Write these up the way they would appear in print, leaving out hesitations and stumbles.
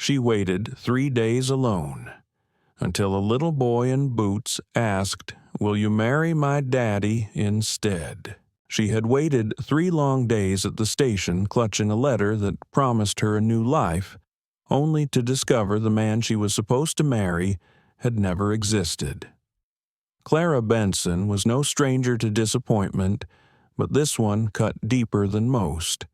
She waited 3 days alone, until a little boy in boots asked, "Will you marry my daddy instead?" She had waited 3 long days at the station clutching a letter that promised her a new life, only to discover the man she was supposed to marry had never existed. Clara Benson was no stranger to disappointment, but this one cut deeper than most.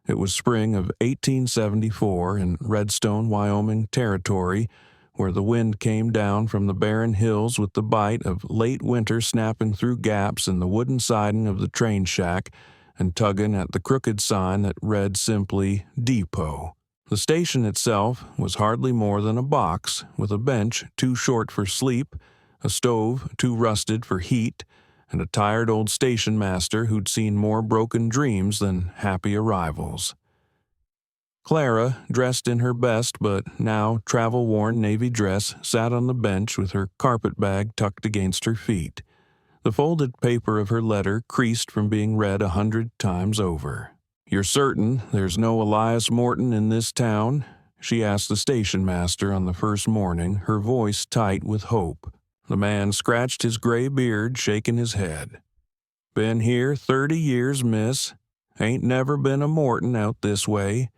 It was spring of 1874 in Redstone, Wyoming territory, where the wind came down from the barren hills with the bite of late winter snapping through gaps in the wooden siding of the train shack and tugging at the crooked sign that read simply "Depot." The station itself was hardly more than a box, with a bench too short for sleep, a stove too rusted for heat, and a tired old station master who'd seen more broken dreams than happy arrivals. Clara, dressed in her best but now travel-worn navy dress, sat on the bench with her carpet-bag tucked against her feet. The folded paper of her letter creased from being read 100 times over. "You're certain there's no Elias Morton in this town?" she asked the station master on the first morning, her voice tight with hope. The man scratched his gray beard, shaking his head. "Been here 30 years, miss. Ain't never been a Morton out this way.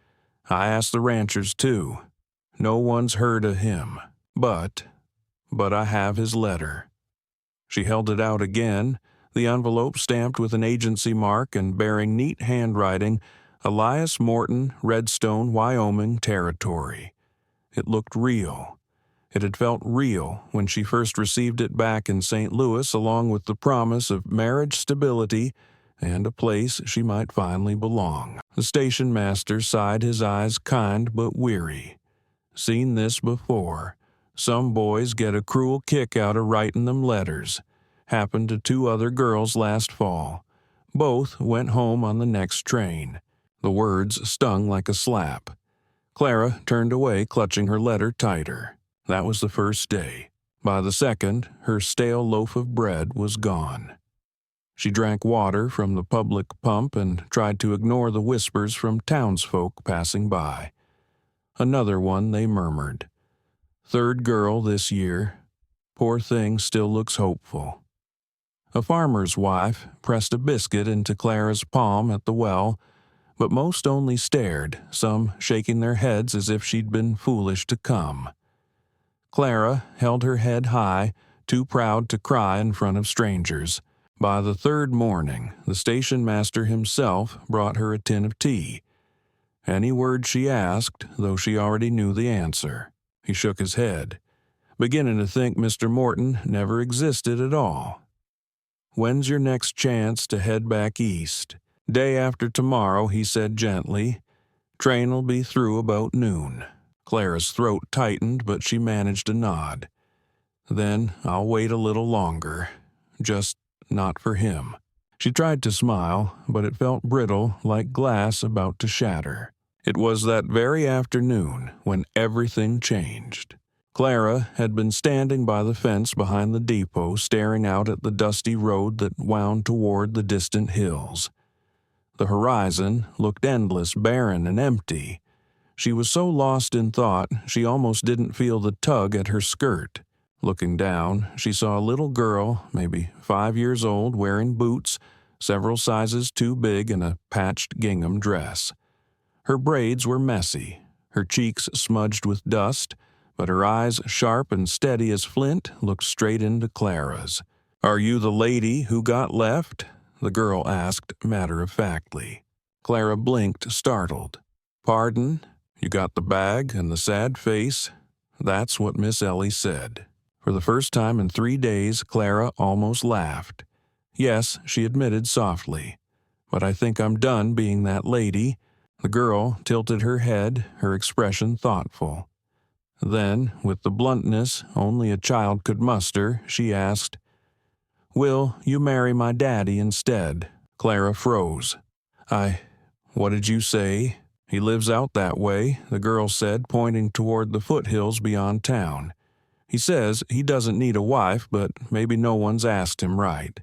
I asked the ranchers, too. No one's heard of him. But I have his letter." She held it out again, the envelope stamped with an agency mark and bearing neat handwriting, "Elias Morton, Redstone, Wyoming Territory." It looked real. It had felt real when she first received it back in St. Louis, along with the promise of marriage stability and a place she might finally belong. The station master sighed, his eyes kind but weary. "Seen this before. Some boys get a cruel kick out of writing them letters. Happened to 2 other girls last fall. Both went home on the next train." The words stung like a slap. Clara turned away, clutching her letter tighter. That was the first day. By the second, her stale loaf of bread was gone. She drank water from the public pump and tried to ignore the whispers from townsfolk passing by. "Another one," they murmured. "Third girl this year. Poor thing still looks hopeful." A farmer's wife pressed a biscuit into Clara's palm at the well, but most only stared, some shaking their heads as if she'd been foolish to come. Clara held her head high, too proud to cry in front of strangers. By the 3rd morning, the station master himself brought her a tin of tea. Any word she asked, though she already knew the answer. He shook his head, beginning to think Mr. Morton never existed at all. "When's your next chance to head back east?" "Day after tomorrow," he said gently. "Train'll be through about noon." Clara's throat tightened, but she managed a nod. "Then I'll wait a little longer. Just not for him." She tried to smile, but it felt brittle, like glass about to shatter. It was that very afternoon when everything changed. Clara had been standing by the fence behind the depot, staring out at the dusty road that wound toward the distant hills. The horizon looked endless, barren, and empty. She was so lost in thought she almost didn't feel the tug at her skirt. Looking down, she saw a little girl, maybe 5 years old, wearing boots, several sizes too big, and a patched gingham dress. Her braids were messy, her cheeks smudged with dust, but her eyes, sharp and steady as flint, looked straight into Clara's. "Are you the lady who got left?" the girl asked matter-of-factly. Clara blinked, startled. "Pardon? You got the bag and the sad face?" That's what Miss Ellie said. For the first time in 3 days, Clara almost laughed. "Yes," she admitted softly, "but I think I'm done being that lady." The girl tilted her head, her expression thoughtful. Then, with the bluntness only a child could muster, she asked, "Will you marry my daddy instead?" Clara froze. What did you say?" "He lives out that way," the girl said, pointing toward the foothills beyond town. "He says he doesn't need a wife, but maybe no one's asked him right.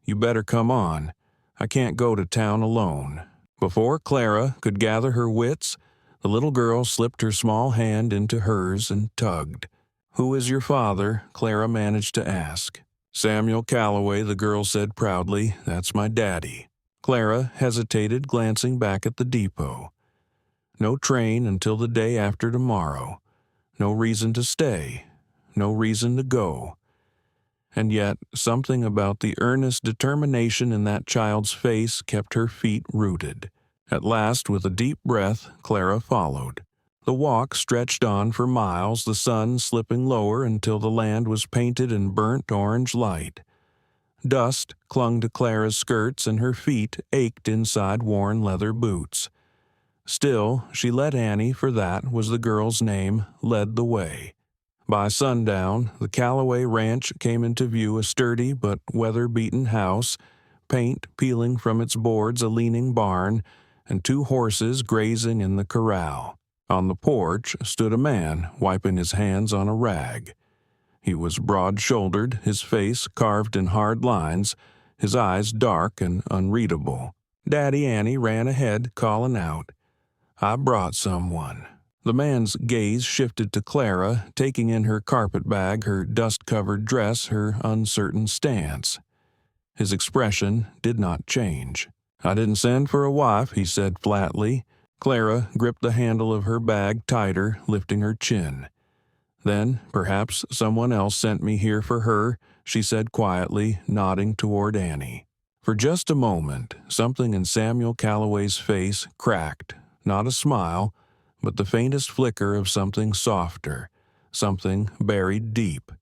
You better come on. I can't go to town alone." Before Clara could gather her wits, The little girl slipped her small hand into hers and tugged. "Who is your father?" Clara managed to ask. "Samuel Calloway," the girl said proudly. "That's my daddy." Clara hesitated, glancing back at the depot. No train until the day after tomorrow. No reason to stay. No reason to go. And yet, something about the earnest determination in that child's face kept her feet rooted. At last, with a deep breath, Clara followed. The walk stretched on for miles, the sun slipping lower until the land was painted in burnt orange light. Dust clung to Clara's skirts and her feet ached inside worn leather boots. Still, she let Annie, for that was the girl's name, lead the way. By sundown, the Calloway Ranch came into view, a sturdy but weather-beaten house, paint peeling from its boards, a leaning barn, and 2 horses grazing in the corral. On the porch stood a man wiping his hands on a rag. He was broad-shouldered, his face carved in hard lines, his eyes dark and unreadable. Daddy Annie ran ahead, calling out, "I brought someone." The man's gaze shifted to Clara, taking in her carpetbag, her dust-covered dress, her uncertain stance. His expression did not change. "I didn't send for a wife," he said flatly. Clara gripped the handle of her bag tighter, lifting her chin. "Then perhaps someone else sent me here for her," she said quietly, nodding toward Annie. For just a moment, something in Samuel Calloway's face cracked, not a smile, but the faintest flicker of something softer, something buried deep.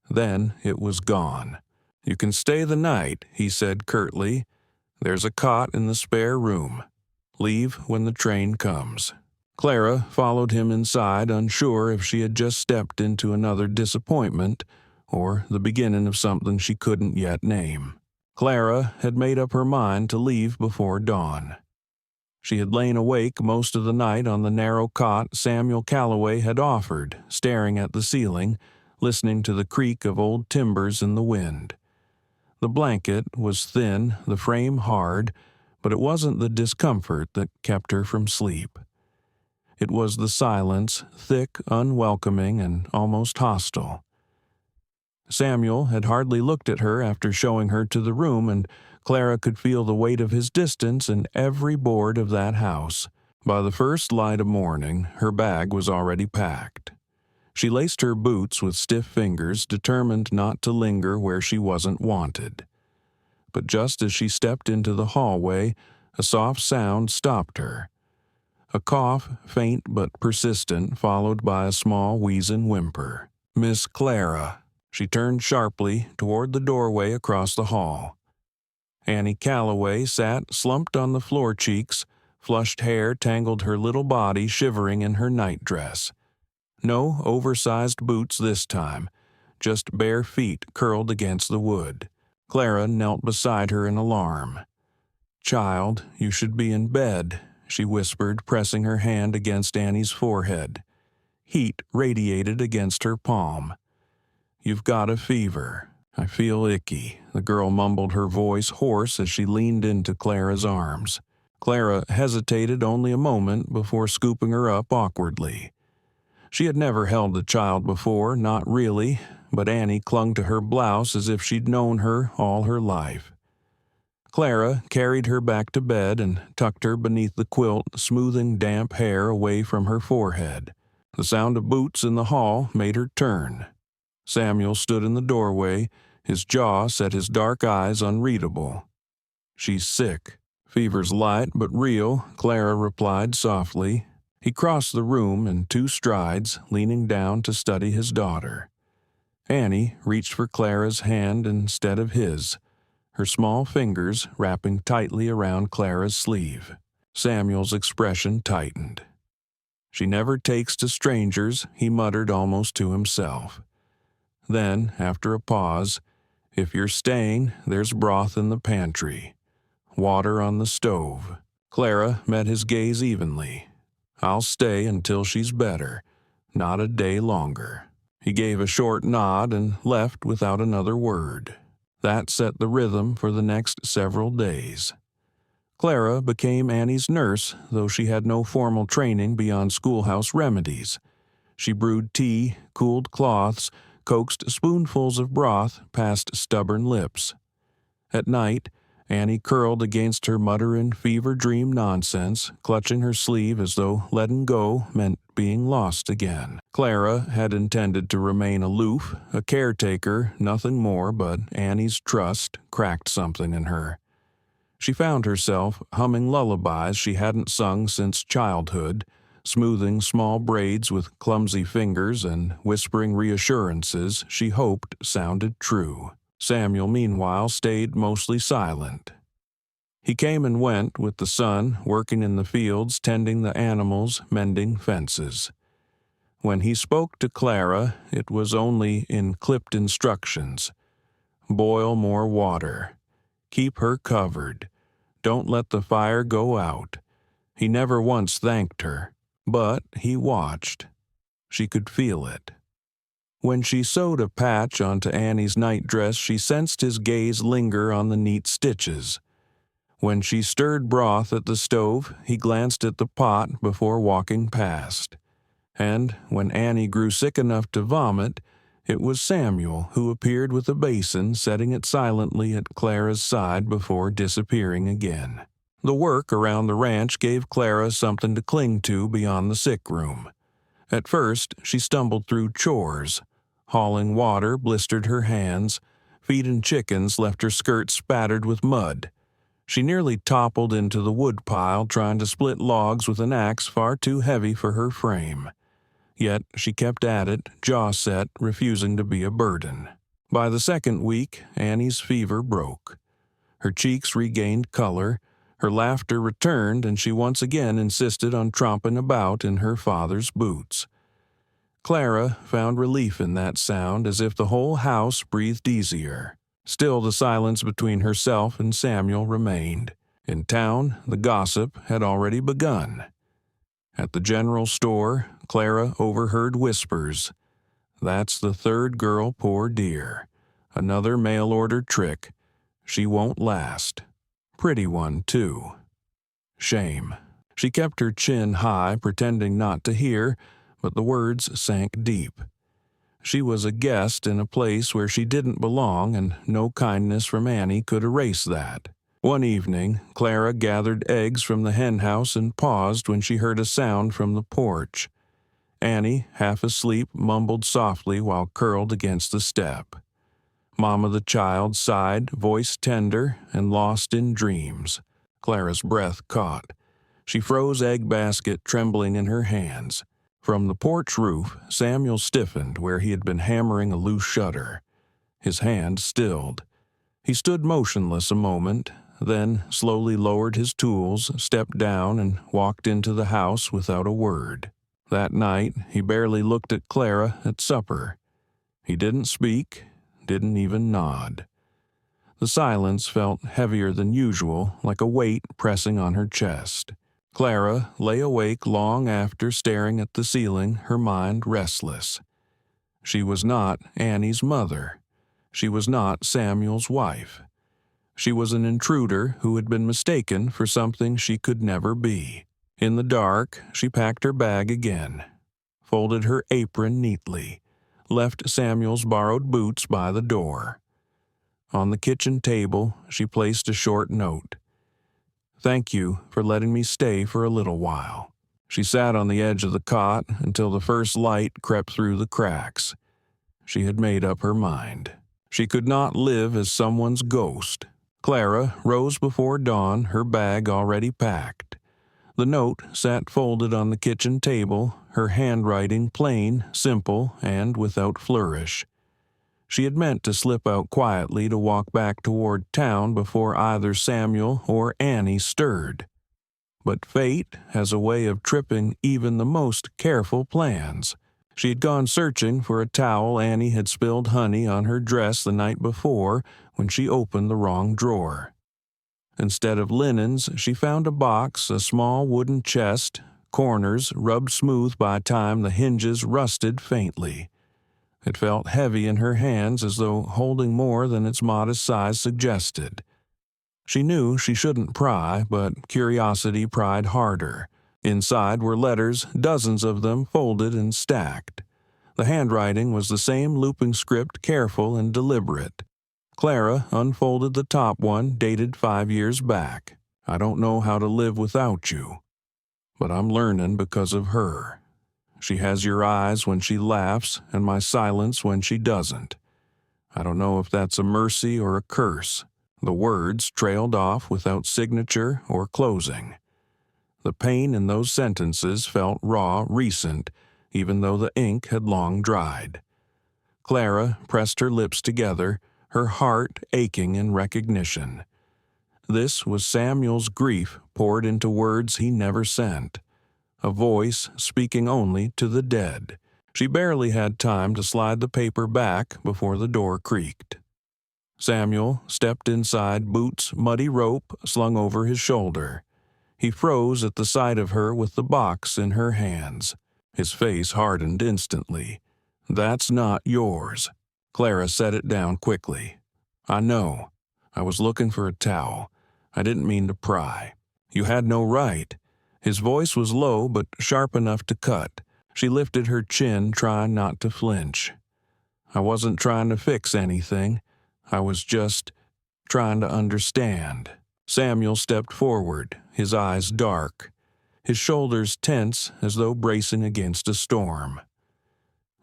Then it was gone. "You can stay the night," he said curtly. "There's a cot in the spare room. Leave when the train comes." Clara followed him inside, unsure if she had just stepped into another disappointment or the beginning of something she couldn't yet name. Clara had made up her mind to leave before dawn. She had lain awake most of the night on the narrow cot Samuel Calloway had offered, staring at the ceiling, listening to the creak of old timbers in the wind. The blanket was thin, the frame hard, but it wasn't the discomfort that kept her from sleep. It was the silence, thick, unwelcoming, and almost hostile. Samuel had hardly looked at her after showing her to the room, and Clara could feel the weight of his distance in every board of that house. By the first light of morning, her bag was already packed. She laced her boots with stiff fingers, determined not to linger where she wasn't wanted. But just as she stepped into the hallway, a soft sound stopped her. A cough, faint but persistent, followed by a small wheezing whimper. "Miss Clara." She turned sharply toward the doorway across the hall. Annie Calloway sat slumped on the floor, cheeks, flushed hair tangled her little body, shivering in her nightdress. No oversized boots this time, just bare feet curled against the wood. Clara knelt beside her in alarm. "Child, you should be in bed," she whispered, pressing her hand against Annie's forehead. Heat radiated against her palm. "You've got a fever. I feel icky," the girl mumbled, her voice hoarse as she leaned into Clara's arms. Clara hesitated only a moment before scooping her up awkwardly. She had never held a child before, not really, but Annie clung to her blouse as if she'd known her all her life. Clara carried her back to bed and tucked her beneath the quilt, smoothing damp hair away from her forehead. The sound of boots in the hall made her turn. Samuel stood in the doorway, his jaw set, his dark eyes unreadable. "She's sick. Fever's light but real," Clara replied softly. He crossed the room in 2 strides, leaning down to study his daughter. Annie reached for Clara's hand instead of his, her small fingers wrapping tightly around Clara's sleeve. Samuel's expression tightened. "She never takes to strangers," he muttered almost to himself. Then, after a pause, "If you're staying, there's broth in the pantry. Water on the stove." Clara met his gaze evenly. "I'll stay until she's better, not a day longer." He gave a short nod and left without another word. That set the rhythm for the next several days. Clara became Annie's nurse, though she had no formal training beyond schoolhouse remedies. She brewed tea, cooled cloths, coaxed spoonfuls of broth past stubborn lips. At night, Annie curled against her muttering fever dream nonsense, clutching her sleeve as though letting go meant being lost again. Clara had intended to remain aloof, a caretaker, nothing more, but Annie's trust cracked something in her. She found herself humming lullabies she hadn't sung since childhood, smoothing small braids with clumsy fingers and whispering reassurances she hoped sounded true. Samuel, meanwhile, stayed mostly silent. He came and went with the sun, working in the fields, tending the animals, mending fences. When he spoke to Clara, it was only in clipped instructions. Boil more water. Keep her covered. Don't let the fire go out. He never once thanked her, but he watched. She could feel it. When she sewed a patch onto Annie's nightdress, she sensed his gaze linger on the neat stitches. When she stirred broth at the stove, he glanced at the pot before walking past. And when Annie grew sick enough to vomit, it was Samuel who appeared with a basin, setting it silently at Clara's side before disappearing again. The work around the ranch gave Clara something to cling to beyond the sick room. At first, she stumbled through chores. Hauling water blistered her hands. Feeding chickens left her skirt spattered with mud. She nearly toppled into the woodpile trying to split logs with an axe far too heavy for her frame. Yet she kept at it, jaw set, refusing to be a burden. By the second week, Annie's fever broke. Her cheeks regained color, her laughter returned, and she once again insisted on tromping about in her father's boots. Clara found relief in that sound, as if the whole house breathed easier. Still, the silence between herself and Samuel remained. In town, the gossip had already begun. At the general store, Clara overheard whispers. "That's the third girl, poor dear. Another mail-order trick. She won't last. Pretty one, too." Shame. She kept her chin high, pretending not to hear, but the words sank deep. She was a guest in a place where she didn't belong, and no kindness from Annie could erase that. One evening, Clara gathered eggs from the henhouse and paused when she heard a sound from the porch. Annie, half asleep, mumbled softly while curled against the step. Mama the child sighed, voice tender and lost in dreams. Clara's breath caught. She froze egg basket trembling in her hands. From the porch roof, Samuel stiffened where he had been hammering a loose shutter. His hand stilled. He stood motionless a moment, then slowly lowered his tools, stepped down, and walked into the house without a word. That night, he barely looked at Clara at supper. He didn't speak, didn't even nod. The silence felt heavier than usual, like a weight pressing on her chest. Clara lay awake long after, staring at the ceiling, her mind restless. She was not Annie's mother. She was not Samuel's wife. She was an intruder who had been mistaken for something she could never be. In the dark, she packed her bag again, folded her apron neatly, left Samuel's borrowed boots by the door. On the kitchen table, she placed a short note. "Thank you for letting me stay for a little while." She sat on the edge of the cot until the first light crept through the cracks. She had made up her mind. She could not live as someone's ghost. Clara rose before dawn, her bag already packed. The note sat folded on the kitchen table, her handwriting plain, simple, and without flourish. She had meant to slip out quietly to walk back toward town before either Samuel or Annie stirred. But fate has a way of tripping even the most careful plans. She had gone searching for a towel Annie had spilled honey on her dress the night before when she opened the wrong drawer. Instead of linens, she found a box, a small wooden chest, corners rubbed smooth by time the hinges rusted faintly. It felt heavy in her hands, as though holding more than its modest size suggested. She knew she shouldn't pry, but curiosity pried harder. Inside were letters, dozens of them folded and stacked. The handwriting was the same looping script, careful and deliberate. Clara unfolded the top one, dated 5 years back. I don't know how to live without you, but I'm learning because of her. She has your eyes when she laughs and my silence when she doesn't. I don't know if that's a mercy or a curse. The words trailed off without signature or closing. The pain in those sentences felt raw, recent, even though the ink had long dried. Clara pressed her lips together, her heart aching in recognition. This was Samuel's grief poured into words he never sent, a voice speaking only to the dead. She barely had time to slide the paper back before the door creaked. Samuel stepped inside, boots, muddy rope slung over his shoulder. He froze at the sight of her with the box in her hands. His face hardened instantly. "That's not yours." Clara set it down quickly. "I know. I was looking for a towel. I didn't mean to pry. You had no right." His voice was low but sharp enough to cut. She lifted her chin, trying not to flinch. "I wasn't trying to fix anything. I was just trying to understand." Samuel stepped forward, his eyes dark, his shoulders tense as though bracing against a storm.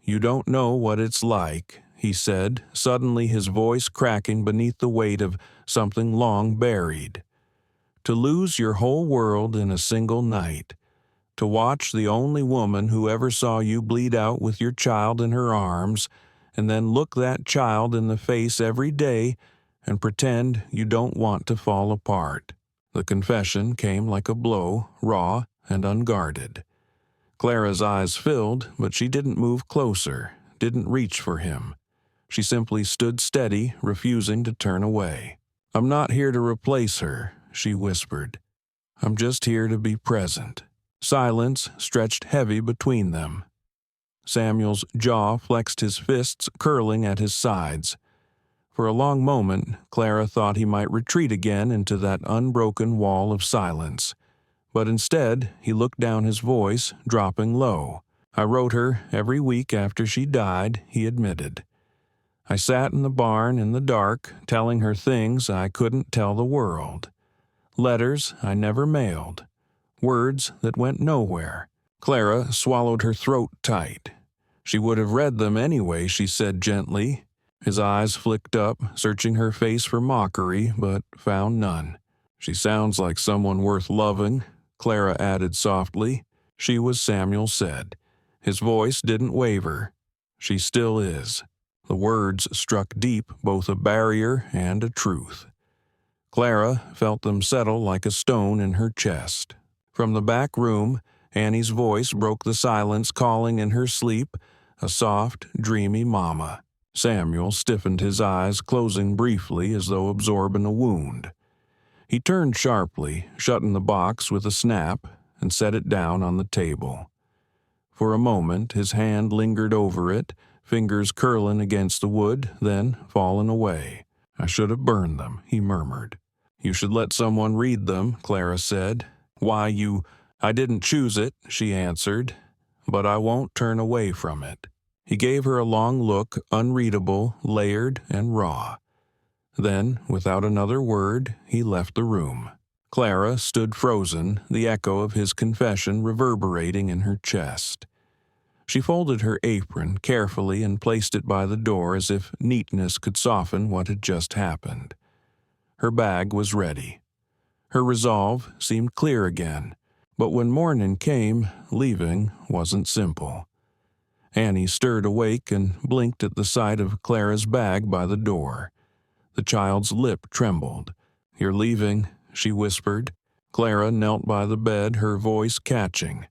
"You don't know what it's like," he said, suddenly his voice cracking beneath the weight of something long buried. "To lose your whole world in a single night. To watch the only woman who ever saw you bleed out with your child in her arms, and then look that child in the face every day and pretend you don't want to fall apart." The confession came like a blow, raw and unguarded. Clara's eyes filled, but she didn't move closer, didn't reach for him. She simply stood steady, refusing to turn away. "I'm not here to replace her," she whispered. "I'm just here to be present." Silence stretched heavy between them. Samuel's jaw flexed, his fists curling at his sides. For a long moment, Clara thought he might retreat again into that unbroken wall of silence. But instead, he looked down, his voice dropping low. "I wrote her every week after she died," he admitted. "I sat in the barn in the dark, telling her things I couldn't tell the world. Letters I never mailed. Words that went nowhere." Clara swallowed her throat tight. "She would have read them anyway," she said gently. His eyes flicked up, searching her face for mockery, but found none. "She sounds like someone worth loving," Clara added softly. "She was," Samuel said. His voice didn't waver. "She still is." The words struck deep, both a barrier and a truth. Clara felt them settle like a stone in her chest. From the back room, Annie's voice broke the silence, calling in her sleep, a soft, dreamy mama. Samuel stiffened, his eyes closing briefly as though absorbing a wound. He turned sharply, shutting the box with a snap, and set it down on the table. For a moment his hand lingered over it, fingers curling against the wood, then falling away. "I should have burned them," he murmured. "You should let someone read them," Clara said. "Why, I didn't choose it," she answered, "but I won't turn away from it." He gave her a long look, unreadable, layered, and raw. Then, without another word, he left the room. Clara stood frozen, the echo of his confession reverberating in her chest. She folded her apron carefully and placed it by the door as if neatness could soften what had just happened. Her bag was ready. Her resolve seemed clear again, but when morning came, leaving wasn't simple. Annie stirred awake and blinked at the sight of Clara's bag by the door. The child's lip trembled. "You're leaving," she whispered. Clara knelt by the bed, her voice catching.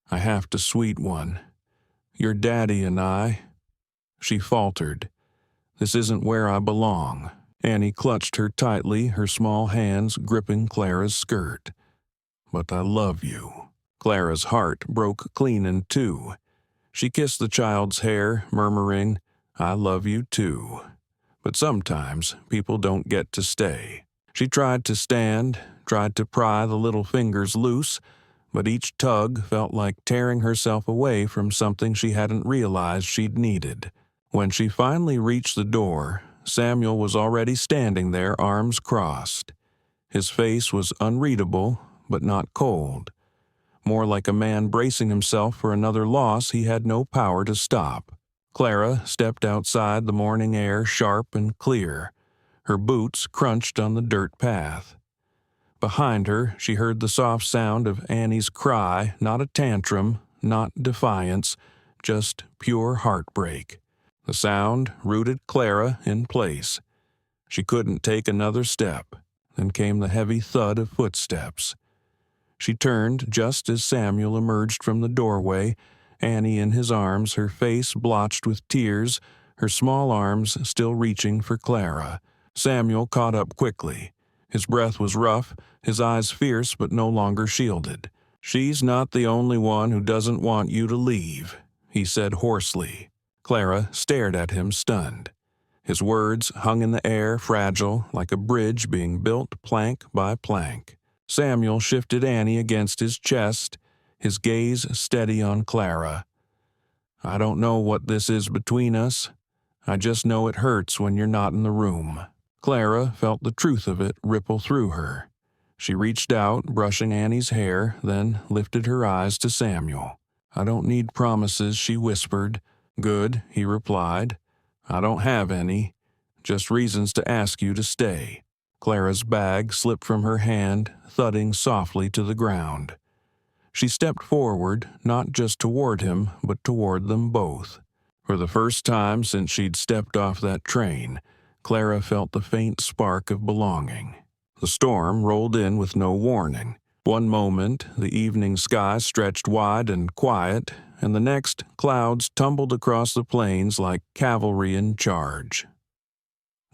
"I have to, sweet one. Your daddy and I—" She faltered. "This isn't where I belong." Annie clutched her tightly, her small hands gripping Clara's skirt. "But I love you." Clara's heart broke clean in two. She kissed the child's hair, murmuring, "I love you too. But sometimes people don't get to stay." She tried to stand, tried to pry the little fingers loose, but each tug felt like tearing herself away from something she hadn't realized she'd needed. When she finally reached the door, Samuel was already standing there, arms crossed. His face was unreadable, but not cold. More like a man bracing himself for another loss he had no power to stop. Clara stepped outside, the morning air sharp and clear. Her boots crunched on the dirt path. Behind her, she heard the soft sound of Annie's cry, not a tantrum, not defiance, just pure heartbreak. The sound rooted Clara in place. She couldn't take another step. Then came the heavy thud of footsteps. She turned just as Samuel emerged from the doorway, Annie in his arms, her face blotched with tears, her small arms still reaching for Clara. Samuel caught up quickly. His breath was rough, his eyes fierce but no longer shielded. "She's not the only one who doesn't want you to leave," he said hoarsely. Clara stared at him, stunned. His words hung in the air, fragile, like a bridge being built plank by plank. Samuel shifted Annie against his chest, his gaze steady on Clara. "I don't know what this is between us. I just know it hurts when you're not in the room." Clara felt the truth of it ripple through her. She reached out, brushing Annie's hair, then lifted her eyes to Samuel. "I don't need promises," she whispered. "Good," he replied. "I don't have any. Just reasons to ask you to stay." Clara's bag slipped from her hand, thudding softly to the ground. She stepped forward, not just toward him, but toward them both. For the first time since she'd stepped off that train, Clara felt the faint spark of belonging. The storm rolled in with no warning. One moment, the evening sky stretched wide and quiet, and the next, clouds tumbled across the plains like cavalry in charge.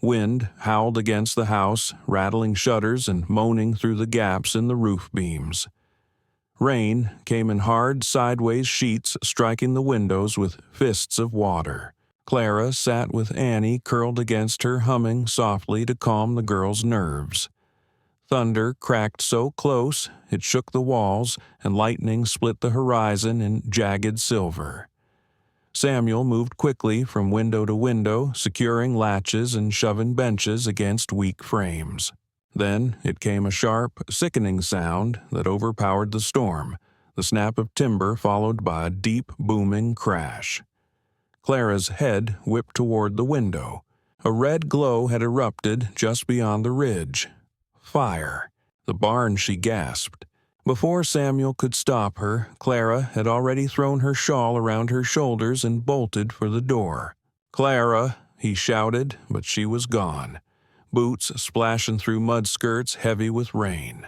Wind howled against the house, rattling shutters and moaning through the gaps in the roof beams. Rain came in hard, sideways sheets, striking the windows with fists of water. Clara sat with Annie curled against her, humming softly to calm the girl's nerves. Thunder cracked so close it shook the walls, and lightning split the horizon in jagged silver. Samuel moved quickly from window to window, securing latches and shoving benches against weak frames. Then it came a sharp, sickening sound that overpowered the storm, the snap of timber followed by a deep, booming crash. Clara's head whipped toward the window. A red glow had erupted just beyond the ridge. Fire. The barn, she gasped. Before Samuel could stop her, Clara had already thrown her shawl around her shoulders and bolted for the door. "Clara," he shouted, but she was gone. Boots splashing through mud skirts heavy with rain.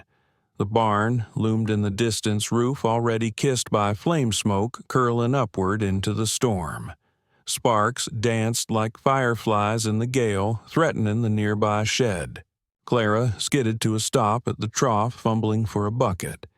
The barn loomed in the distance, roof already kissed by flame smoke curling upward into the storm. Sparks danced like fireflies in the gale, threatening the nearby shed. Clara skidded to a stop at the trough, fumbling for a bucket.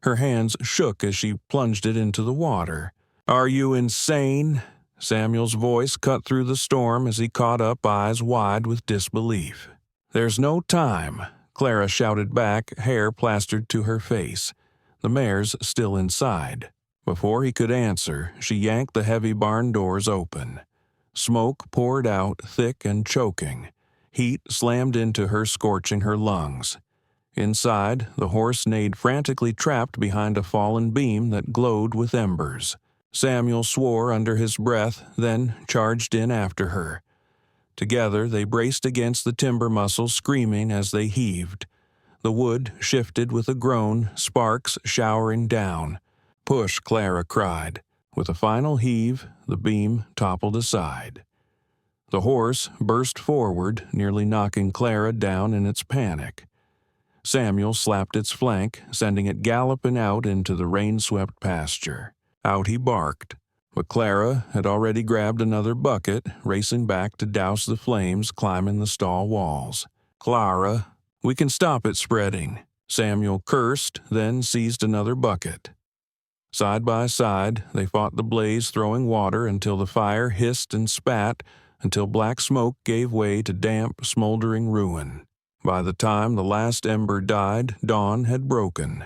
Her hands shook as she plunged it into the water. "Are you insane?" Samuel's voice cut through the storm as he caught up, eyes wide with disbelief. "There's no time," Clara shouted back, hair plastered to her face. The mare's still inside. Before he could answer, she yanked the heavy barn doors open. Smoke poured out, thick and choking. Heat slammed into her, scorching her lungs. Inside, the horse neighed frantically, trapped behind a fallen beam that glowed with embers. Samuel swore under his breath, then charged in after her. Together, they braced against the timber muscles, screaming as they heaved. The wood shifted with a groan, sparks showering down. "Push," Clara cried. With a final heave, the beam toppled aside. The horse burst forward, nearly knocking Clara down in its panic. Samuel slapped its flank, sending it galloping out into the rain-swept pasture. Out he barked, but Clara had already grabbed another bucket, racing back to douse the flames climbing the stall walls. "Clara, we can stop it spreading," Samuel cursed, then seized another bucket. Side by side, they fought the blaze, throwing water until the fire hissed and spat, until black smoke gave way to damp, smoldering ruin. By the time the last ember died, dawn had broken.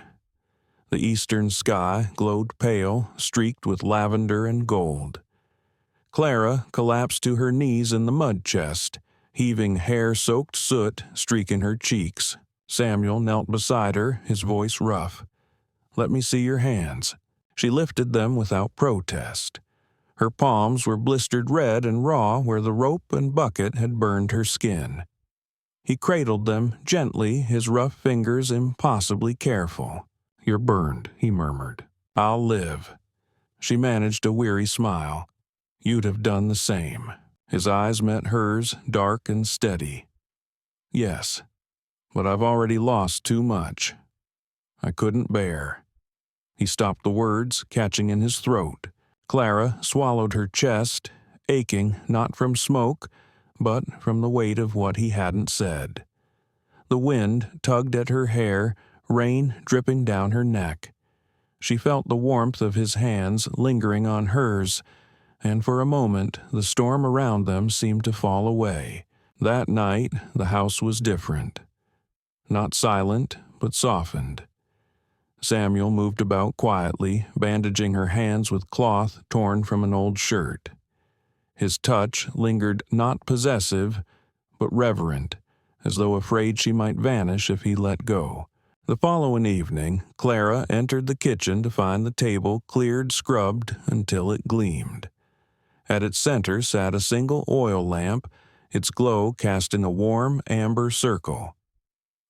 The eastern sky glowed pale, streaked with lavender and gold. Clara collapsed to her knees in the mud chest, heaving hair-soaked soot streaking her cheeks. Samuel knelt beside her, his voice rough. "Let me see your hands." She lifted them without protest. Her palms were blistered red and raw where the rope and bucket had burned her skin. He cradled them gently, his rough fingers impossibly careful. "You're burned," he murmured. "I'll live." She managed a weary smile. "You'd have done the same." His eyes met hers, dark and steady. "Yes, but I've already lost too much. I couldn't bear." He stopped the words, catching in his throat. Clara swallowed her chest, aching not from smoke, but from the weight of what he hadn't said. The wind tugged at her hair, rain dripping down her neck. She felt the warmth of his hands lingering on hers, and for a moment the storm around them seemed to fall away. That night the house was different. Not silent, but softened. Samuel moved about quietly, bandaging her hands with cloth torn from an old shirt. His touch lingered not possessive, but reverent, as though afraid she might vanish if he let go. The following evening, Clara entered the kitchen to find the table cleared, scrubbed until it gleamed. At its center sat a single oil lamp, its glow casting a warm amber circle.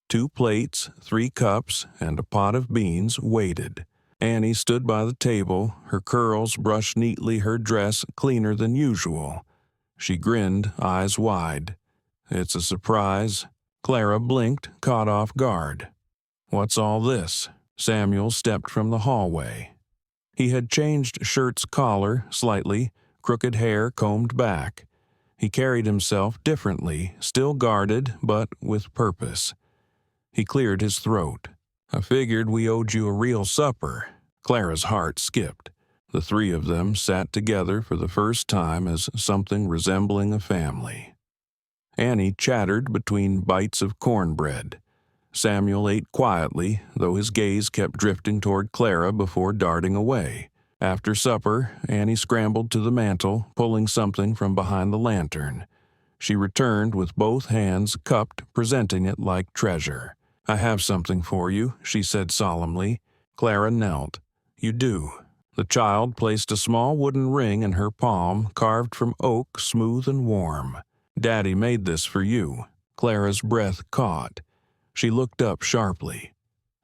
2 plates, 3 cups, and a pot of beans waited. Annie stood by the table, her curls brushed neatly, her dress cleaner than usual. She grinned, eyes wide. "It's a surprise." Clara blinked, caught off guard. "What's all this?" Samuel stepped from the hallway. He had changed shirt's collar slightly, crooked hair combed back. He carried himself differently, still guarded, but with purpose. He cleared his throat. "I figured we owed you a real supper." Clara's heart skipped. The 3 of them sat together for the first time as something resembling a family. Annie chattered between bites of cornbread. Samuel ate quietly, though his gaze kept drifting toward Clara before darting away. After supper, Annie scrambled to the mantel, pulling something from behind the lantern. She returned with both hands cupped, presenting it like treasure. "I have something for you," she said solemnly. Clara knelt. "You do." The child placed a small wooden ring in her palm, carved from oak, smooth and warm. "Daddy made this for you." Clara's breath caught. She looked up sharply.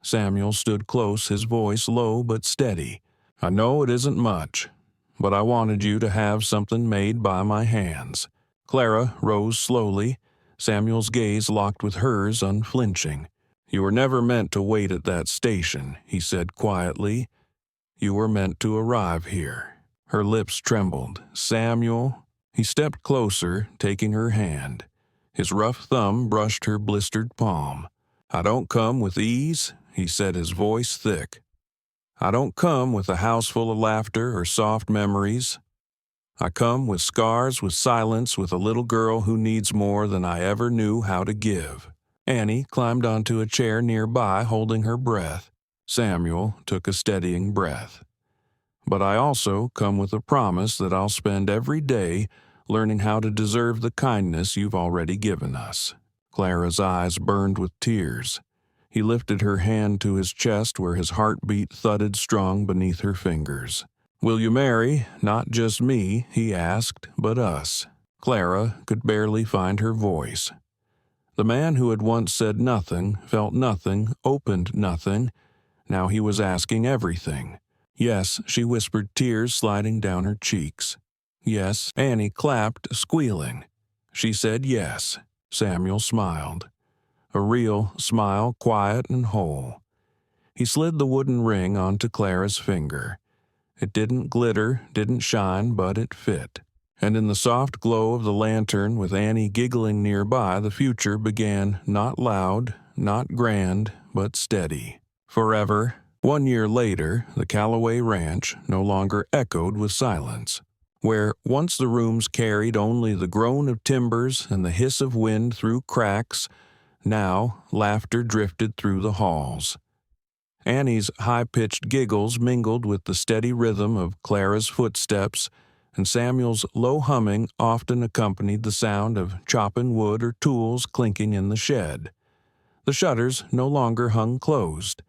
Samuel stood close, his voice low but steady. "I know it isn't much, but I wanted you to have something made by my hands." Clara rose slowly, Samuel's gaze locked with hers, unflinching. "You were never meant to wait at that station," he said quietly. "You were meant to arrive here." Her lips trembled. "Samuel." He stepped closer, taking her hand. His rough thumb brushed her blistered palm. "I don't come with ease," he said, his voice thick. "I don't come with a house full of laughter or soft memories. I come with scars, with silence, with a little girl who needs more than I ever knew how to give." Annie climbed onto a chair nearby, holding her breath. Samuel took a steadying breath. "But I also come with a promise that I'll spend every day learning how to deserve the kindness you've already given us." Clara's eyes burned with tears. He lifted her hand to his chest where his heartbeat thudded strong beneath her fingers. "Will you marry, not just me," he asked, "but us?" Clara could barely find her voice. The man who had once said nothing, felt nothing, opened nothing, now he was asking everything. "Yes," she whispered, tears sliding down her cheeks. "Yes." Annie clapped, squealing. She said yes. Samuel smiled. A real smile, quiet and whole. He slid the wooden ring onto Clara's finger. It didn't glitter, didn't shine, but it fit. And in the soft glow of the lantern, with Annie giggling nearby, the future began, not loud, not grand, but steady. Forever. 1 year later, the Callaway Ranch no longer echoed with silence. Where once the rooms carried only the groan of timbers and the hiss of wind through cracks, Now, laughter drifted through the halls. Annie's high-pitched giggles mingled with the steady rhythm of Clara's footsteps, and Samuel's low humming often accompanied the sound of chopping wood or tools clinking in the shed. The shutters no longer hung closed.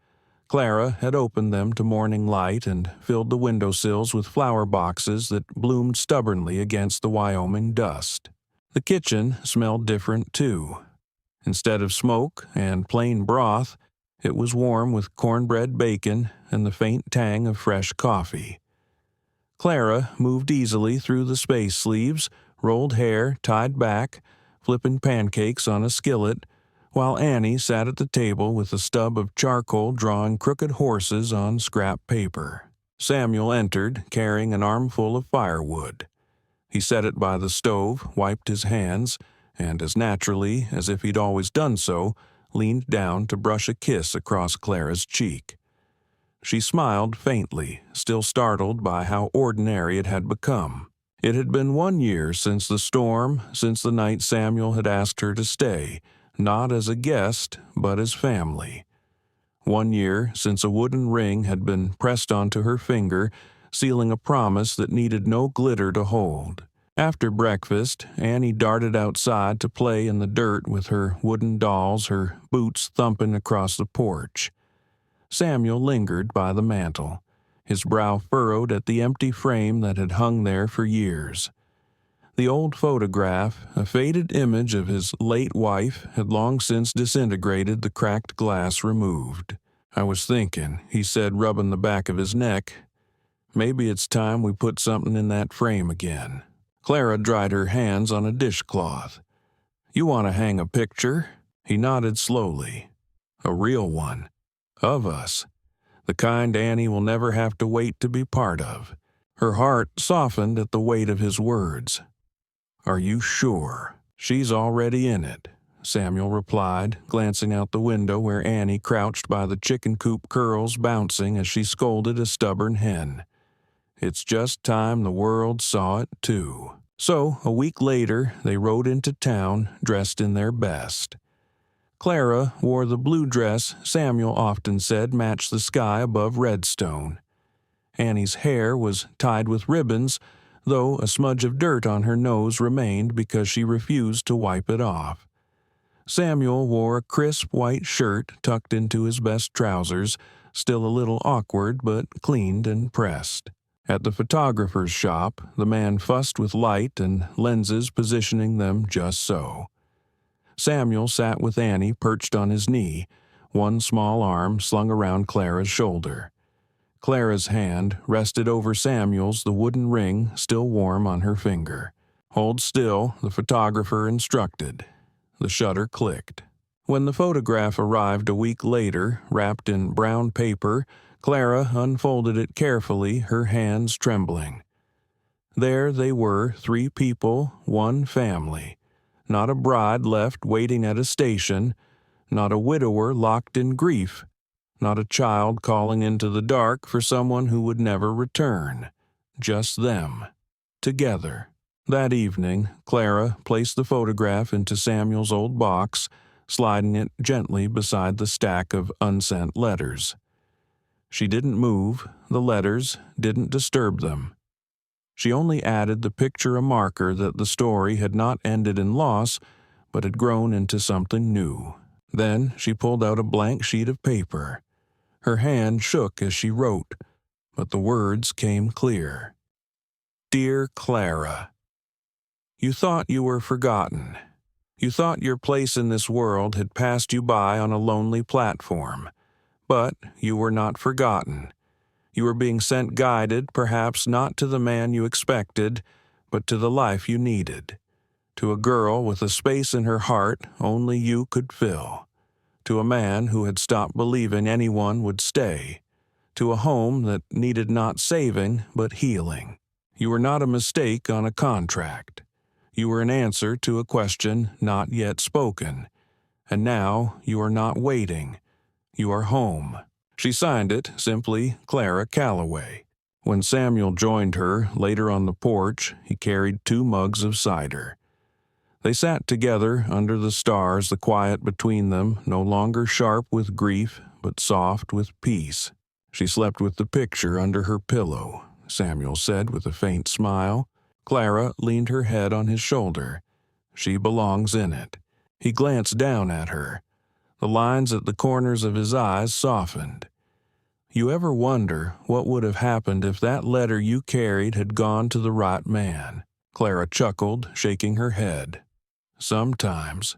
Clara had opened them to morning light and filled the windowsills with flower boxes that bloomed stubbornly against the Wyoming dust. The kitchen smelled different, too. Instead of smoke and plain broth, it was warm with cornbread bacon and the faint tang of fresh coffee. Clara moved easily through the space sleeves, rolled hair tied back, flipping pancakes on a skillet, while Annie sat at the table with a stub of charcoal drawing crooked horses on scrap paper. Samuel entered, carrying an armful of firewood. He set it by the stove, wiped his hands, and as naturally as if he'd always done so, leaned down to brush a kiss across Clara's cheek. She smiled faintly, still startled by how ordinary it had become. It had been 1 year since the storm, since the night Samuel had asked her to stay, not as a guest, but as family. 1 year since a wooden ring had been pressed onto her finger, sealing a promise that needed no glitter to hold. After breakfast, Annie darted outside to play in the dirt with her wooden dolls, her boots thumping across the porch. Samuel lingered by the mantel, his brow furrowed at the empty frame that had hung there for years. The old photograph, a faded image of his late wife, had long since disintegrated, the cracked glass removed. "I was thinking," he said, rubbing the back of his neck, "maybe it's time we put something in that frame again." Clara dried her hands on a dishcloth. "You want to hang a picture?" He nodded slowly. "A real one. Of us. The kind Annie will never have to wait to be part of." Her heart softened at the weight of his words. "Are you sure?" "She's already in it," Samuel replied, glancing out the window where Annie crouched by the chicken coop, curls bouncing as she scolded a stubborn hen. "It's just time the world saw it, too." So, a week later, they rode into town, dressed in their best. Clara wore the blue dress Samuel often said matched the sky above Redstone. Annie's hair was tied with ribbons, though a smudge of dirt on her nose remained because she refused to wipe it off. Samuel wore a crisp white shirt tucked into his best trousers, still a little awkward but cleaned and pressed. At the photographer's shop, the man fussed with light and lenses, positioning them just so. Samuel sat with Annie perched on his knee, one small arm slung around Clara's shoulder. Clara's hand rested over Samuel's, the wooden ring still warm on her finger. "Hold still," the photographer instructed. The shutter clicked. When the photograph arrived a week later, wrapped in brown paper, Clara unfolded it carefully, her hands trembling. There they were, 3 people, 1 family. Not a bride left waiting at a station, not a widower locked in grief, not a child calling into the dark for someone who would never return. Just them. Together. That evening, Clara placed the photograph into Samuel's old box, sliding it gently beside the stack of unsent letters. She didn't move, the letters didn't disturb them. She only added the picture a marker that the story had not ended in loss, but had grown into something new. Then she pulled out a blank sheet of paper. Her hand shook as she wrote, but the words came clear. "Dear Clara, you thought you were forgotten. You thought your place in this world had passed you by on a lonely platform. But you were not forgotten. You were being sent guided, perhaps not to the man you expected, but to the life you needed. To a girl with a space in her heart only you could fill. To a man who had stopped believing anyone would stay. To a home that needed not saving, but healing. You were not a mistake on a contract. You were an answer to a question not yet spoken. And now you are not waiting. You are home." She signed it simply Clara Calloway. When Samuel joined her later on the porch, he carried 2 mugs of cider. They sat together under the stars, the quiet between them no longer sharp with grief, but soft with peace. She slept with the picture under her pillow, Samuel said with a faint smile. Clara leaned her head on his shoulder. She belongs in it. He glanced down at her. The lines at the corners of his eyes softened. You ever wonder what would have happened if that letter you carried had gone to the right man? Clara chuckled, shaking her head. Sometimes.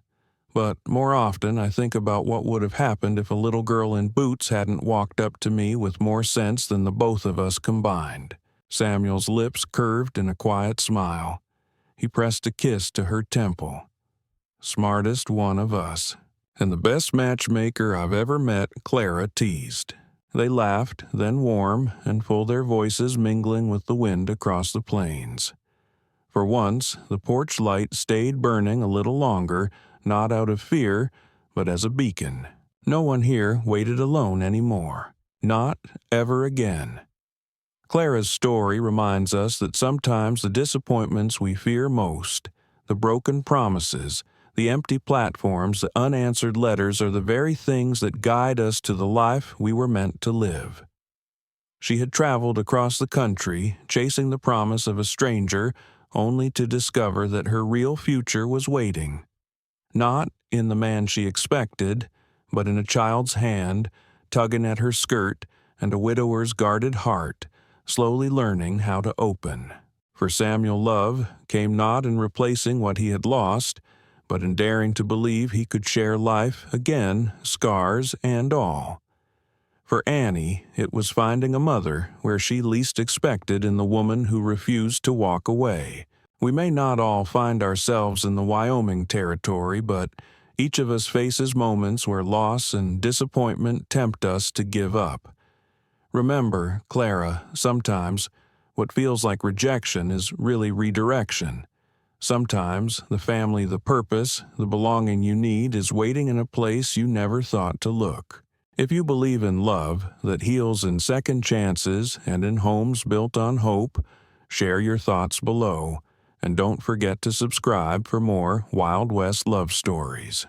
But more often I think about what would have happened if a little girl in boots hadn't walked up to me with more sense than the both of us combined. Samuel's lips curved in a quiet smile. He pressed a kiss to her temple. Smartest one of us. And the best matchmaker I've ever met, Clara teased. They laughed, then warm and full, their voices mingling with the wind across the plains. For once, the porch light stayed burning a little longer, not out of fear, but as a beacon. No one here waited alone anymore. Not ever again. Clara's story reminds us that sometimes the disappointments we fear most, the broken promises, the empty platforms, the unanswered letters are the very things that guide us to the life we were meant to live. She had traveled across the country, chasing the promise of a stranger, only to discover that her real future was waiting. Not in the man she expected, but in a child's hand, tugging at her skirt, and a widower's guarded heart, slowly learning how to open. For Samuel love came not in replacing what he had lost, but in daring to believe he could share life again, scars and all. For Annie, it was finding a mother where she least expected in the woman who refused to walk away. We may not all find ourselves in the Wyoming territory, but each of us faces moments where loss and disappointment tempt us to give up. Remember, Clara, sometimes what feels like rejection is really redirection. Sometimes the family, the purpose, the belonging you need is waiting in a place you never thought to look. If you believe in love that heals in second chances and in homes built on hope, share your thoughts below, and don't forget to subscribe for more Wild West love stories.